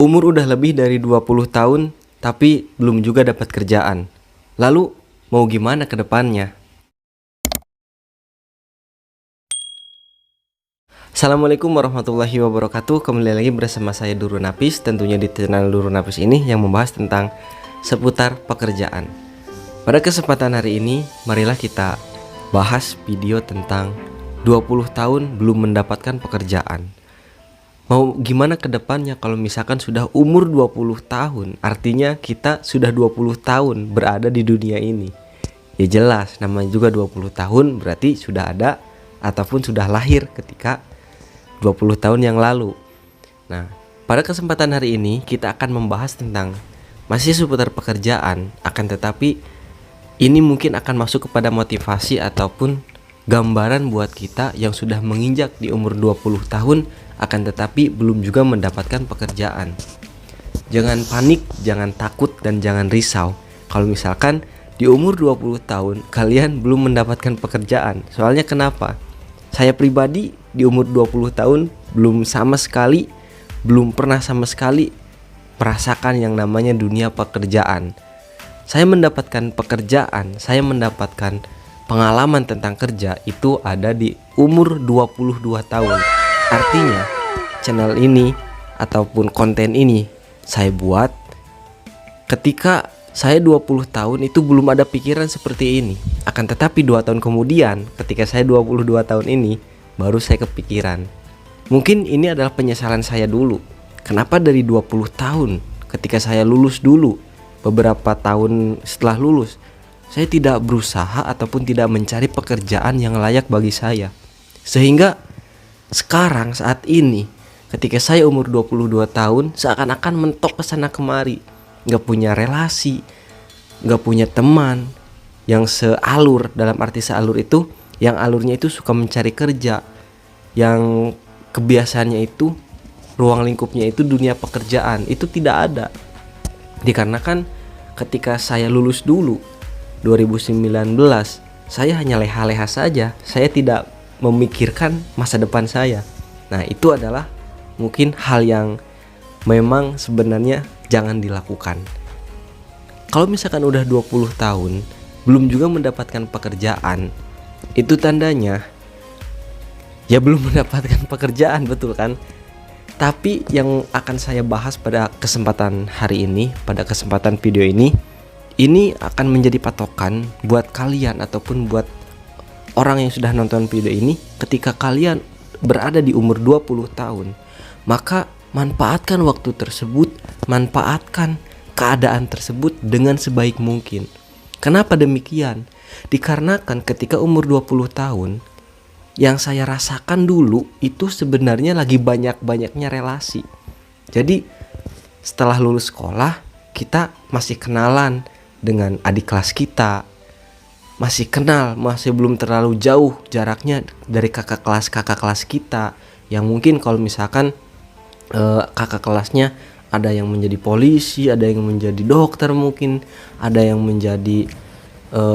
Umur udah lebih dari 20 tahun, tapi belum juga dapat kerjaan. Lalu, mau gimana ke depannya? Assalamualaikum warahmatullahi wabarakatuh. Kembali lagi bersama saya Duru Napis. Tentunya di channel Duru Napis ini yang membahas tentang seputar pekerjaan. Pada kesempatan hari ini, marilah kita bahas video tentang 20 tahun belum mendapatkan pekerjaan. Mau gimana ke depannya kalau misalkan sudah umur 20 tahun? Artinya kita sudah 20 tahun berada di dunia ini. Ya jelas, namanya juga 20 tahun berarti sudah ada ataupun sudah lahir ketika 20 tahun yang lalu. Nah, pada kesempatan hari ini kita akan membahas tentang masih seputar pekerjaan, akan tetapi ini mungkin akan masuk kepada motivasi ataupun gambaran buat kita yang sudah menginjak di umur 20 tahun akan tetapi belum juga mendapatkan pekerjaan. Jangan panik, jangan takut, dan jangan risau kalau misalkan di umur 20 tahun kalian belum mendapatkan pekerjaan. Soalnya kenapa? Saya pribadi di umur 20 tahun belum pernah sama sekali merasakan yang namanya dunia pekerjaan. Saya mendapatkan pekerjaan, saya mendapatkan pengalaman tentang kerja itu ada di umur 22 tahun. Artinya channel ini ataupun konten ini saya buat ketika saya 20 tahun itu belum ada pikiran seperti ini. Akan tetapi 2 tahun kemudian ketika saya 22 tahun ini baru saya kepikiran. Mungkin ini adalah penyesalan saya dulu. Kenapa dari 20 tahun ketika saya lulus dulu, beberapa tahun setelah lulus saya tidak berusaha ataupun tidak mencari pekerjaan yang layak bagi saya. Sehingga sekarang saat ini ketika saya umur 22 tahun seakan-akan mentok ke sana kemari, gak punya relasi, gak punya teman yang sealur. Dalam arti sealur itu yang alurnya itu suka mencari kerja, yang kebiasaannya itu ruang lingkupnya itu dunia pekerjaan, itu tidak ada. Dikarenakan ketika saya lulus dulu 2019 saya hanya leha-leha saja, saya tidak memikirkan masa depan saya. Nah, itu adalah mungkin hal yang memang sebenarnya jangan dilakukan. Kalau misalkan udah 20 tahun belum juga mendapatkan pekerjaan, itu tandanya ya belum mendapatkan pekerjaan, betul kan? Tapi yang akan saya bahas pada kesempatan hari ini, pada kesempatan video ini akan menjadi patokan buat kalian ataupun buat orang yang sudah nonton video ini. Ketika kalian berada di umur 20 tahun, maka manfaatkan waktu tersebut, manfaatkan keadaan tersebut dengan sebaik mungkin. Kenapa demikian? Dikarenakan ketika umur 20 tahun, yang saya rasakan dulu itu sebenarnya lagi banyak-banyaknya relasi. Jadi setelah lulus sekolah, kita masih kenalan dengan adik kelas kita, masih kenal, masih belum terlalu jauh jaraknya dari kakak kelas kita, yang mungkin kalau misalkan kakak kelasnya ada yang menjadi polisi, ada yang menjadi dokter, mungkin ada yang menjadi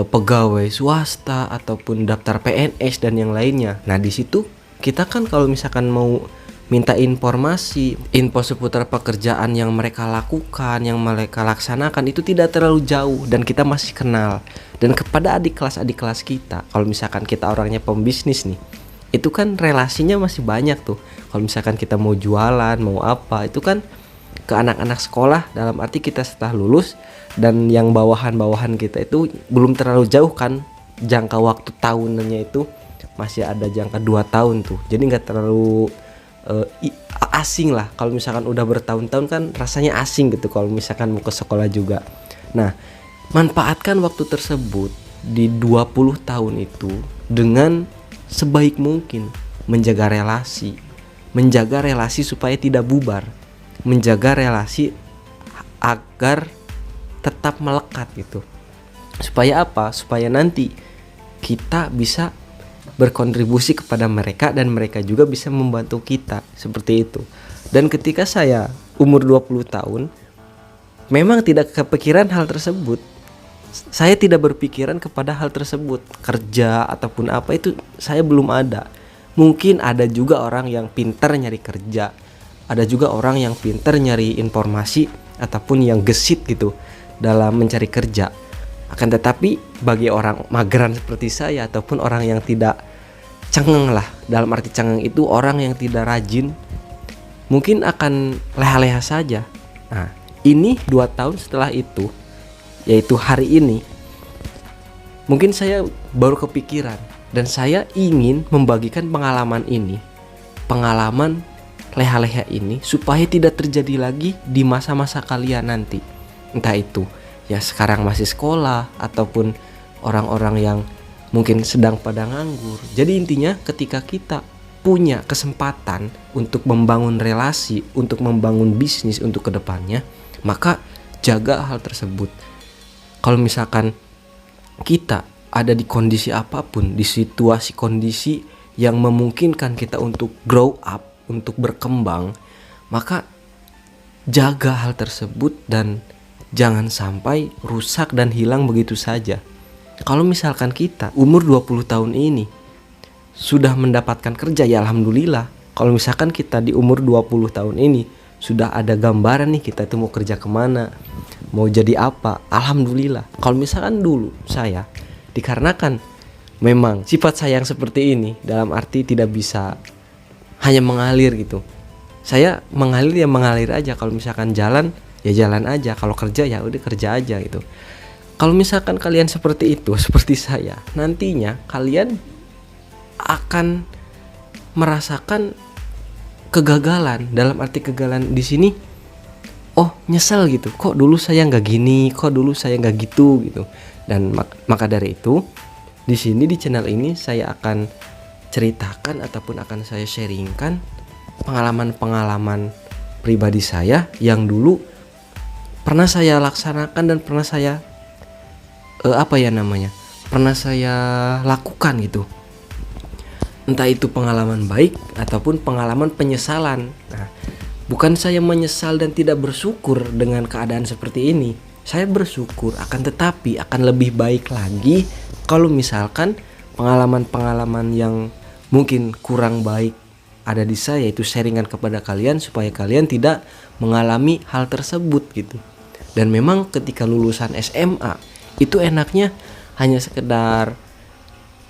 pegawai swasta ataupun daftar PNS dan yang lainnya. Nah, di situ kita kan kalau misalkan mau minta info seputar pekerjaan yang mereka lakukan, yang mereka laksanakan itu tidak terlalu jauh dan kita masih kenal. Dan kepada adik kelas kita, kalau misalkan kita orangnya pembisnis nih, itu kan relasinya masih banyak tuh. Kalau misalkan kita mau jualan, mau apa, itu kan ke anak-anak sekolah, dalam arti kita setelah lulus dan yang bawahan-bawahan kita itu belum terlalu jauh kan, jangka waktu tahunannya itu masih ada jangka 2 tahun tuh. Jadi gak terlalu asing lah. Kalau misalkan udah bertahun-tahun kan rasanya asing gitu kalau misalkan mau ke sekolah juga. Nah, manfaatkan waktu tersebut di 20 tahun itu dengan sebaik mungkin, menjaga relasi supaya tidak bubar, menjaga relasi agar tetap melekat gitu. Supaya apa? Supaya nanti kita bisa berkontribusi kepada mereka dan mereka juga bisa membantu kita, seperti itu. Dan ketika saya umur 20 tahun memang tidak kepikiran hal tersebut. Saya tidak berpikiran kepada hal tersebut, kerja ataupun apa itu saya belum ada. Mungkin ada juga orang yang pintar nyari kerja, ada juga orang yang pintar nyari informasi ataupun yang gesit gitu dalam mencari kerja. Akan tetapi bagi orang mageran seperti saya ataupun orang yang tidak cengeng lah, dalam arti cengeng itu orang yang tidak rajin, mungkin akan leha-leha saja. Nah, ini 2 tahun setelah itu, yaitu hari ini, mungkin saya baru kepikiran dan saya ingin membagikan pengalaman ini, pengalaman leha-leha ini, supaya tidak terjadi lagi di masa-masa kalian nanti. Entah itu ya sekarang masih sekolah ataupun orang-orang yang mungkin sedang pada nganggur. Jadi intinya ketika kita punya kesempatan untuk membangun relasi, untuk membangun bisnis untuk kedepannya, maka jaga hal tersebut. Kalau misalkan kita ada di kondisi apapun, di situasi kondisi yang memungkinkan kita untuk grow up, untuk berkembang, maka jaga hal tersebut dan jangan sampai rusak dan hilang begitu saja. Kalau misalkan kita umur 20 tahun ini sudah mendapatkan kerja, ya alhamdulillah. Kalau misalkan kita di umur 20 tahun ini sudah ada gambaran nih kita itu mau kerja kemana, mau jadi apa, alhamdulillah. Kalau misalkan dulu saya, dikarenakan memang sifat saya yang seperti ini, dalam arti tidak bisa hanya mengalir gitu. Saya mengalir ya mengalir aja. Kalau misalkan jalan ya jalan aja. Kalau kerja ya udah kerja aja gitu. Kalau misalkan kalian seperti itu, seperti saya, nantinya kalian akan merasakan kegagalan. Dalam arti kegagalan di sini, oh nyesel gitu. Kok dulu saya nggak gini, kok dulu saya nggak gitu gitu. Dan maka dari itu di sini di channel ini saya akan ceritakan ataupun akan saya sharingkan pengalaman-pengalaman pribadi saya yang dulu pernah saya laksanakan dan pernah saya pernah saya lakukan gitu. Entah itu pengalaman baik ataupun pengalaman penyesalan. Nah, bukan saya menyesal dan tidak bersyukur dengan keadaan seperti ini. Saya bersyukur, akan tetapi akan lebih baik lagi kalau misalkan pengalaman-pengalaman yang mungkin kurang baik ada di saya itu sharingan kepada kalian supaya kalian tidak mengalami hal tersebut gitu. Dan memang ketika lulusan SMA itu enaknya hanya sekedar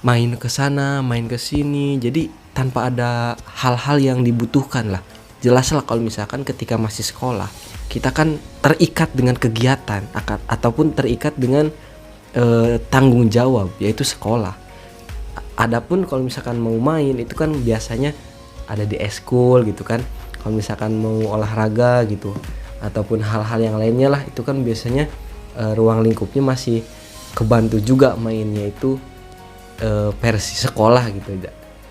main ke sana, main ke sini, jadi tanpa ada hal-hal yang dibutuhkan lah. Jelas lah kalau misalkan ketika masih sekolah kita kan terikat dengan kegiatan ataupun terikat dengan tanggung jawab, yaitu sekolah. Adapun kalau misalkan mau main itu kan biasanya ada di eskul gitu kan. Kalau misalkan mau olahraga gitu ataupun hal-hal yang lainnya lah, itu kan biasanya ruang lingkupnya masih kebantu juga mainnya itu versi sekolah gitu.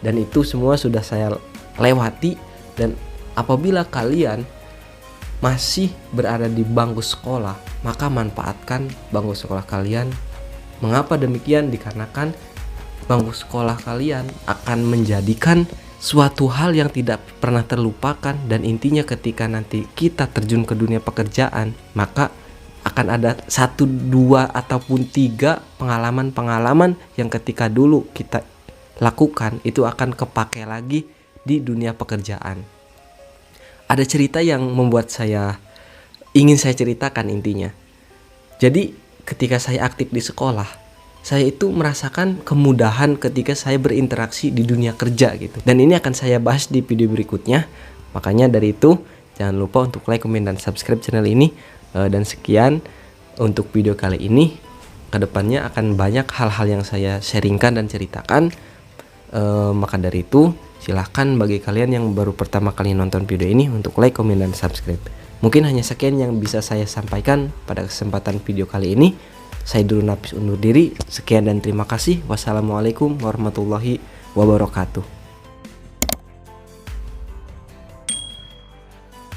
Dan itu semua sudah saya lewati. Dan apabila kalian masih berada di bangku sekolah, maka manfaatkan bangku sekolah kalian. Mengapa demikian? Dikarenakan bangku sekolah kalian akan menjadikan suatu hal yang tidak pernah terlupakan. Dan intinya ketika nanti kita terjun ke dunia pekerjaan, maka akan ada 1, 2 ataupun 3 pengalaman-pengalaman yang ketika dulu kita lakukan itu akan kepake lagi di dunia pekerjaan. Ada cerita yang membuat saya ingin saya ceritakan intinya. Jadi ketika saya aktif di sekolah, saya itu merasakan kemudahan ketika saya berinteraksi di dunia kerja gitu. Dan ini akan saya bahas di video berikutnya. Makanya dari itu jangan lupa untuk like, komen, dan subscribe channel ini. Dan sekian untuk video kali ini. Kedepannya akan banyak hal-hal yang saya sharingkan dan ceritakan. Maka dari itu silahkan bagi kalian yang baru pertama kali nonton video ini untuk like, komen, dan subscribe. Mungkin hanya sekian yang bisa saya sampaikan pada kesempatan video kali ini. Saya Durun Napis undur diri. Sekian dan terima kasih. Wassalamualaikum warahmatullahi wabarakatuh.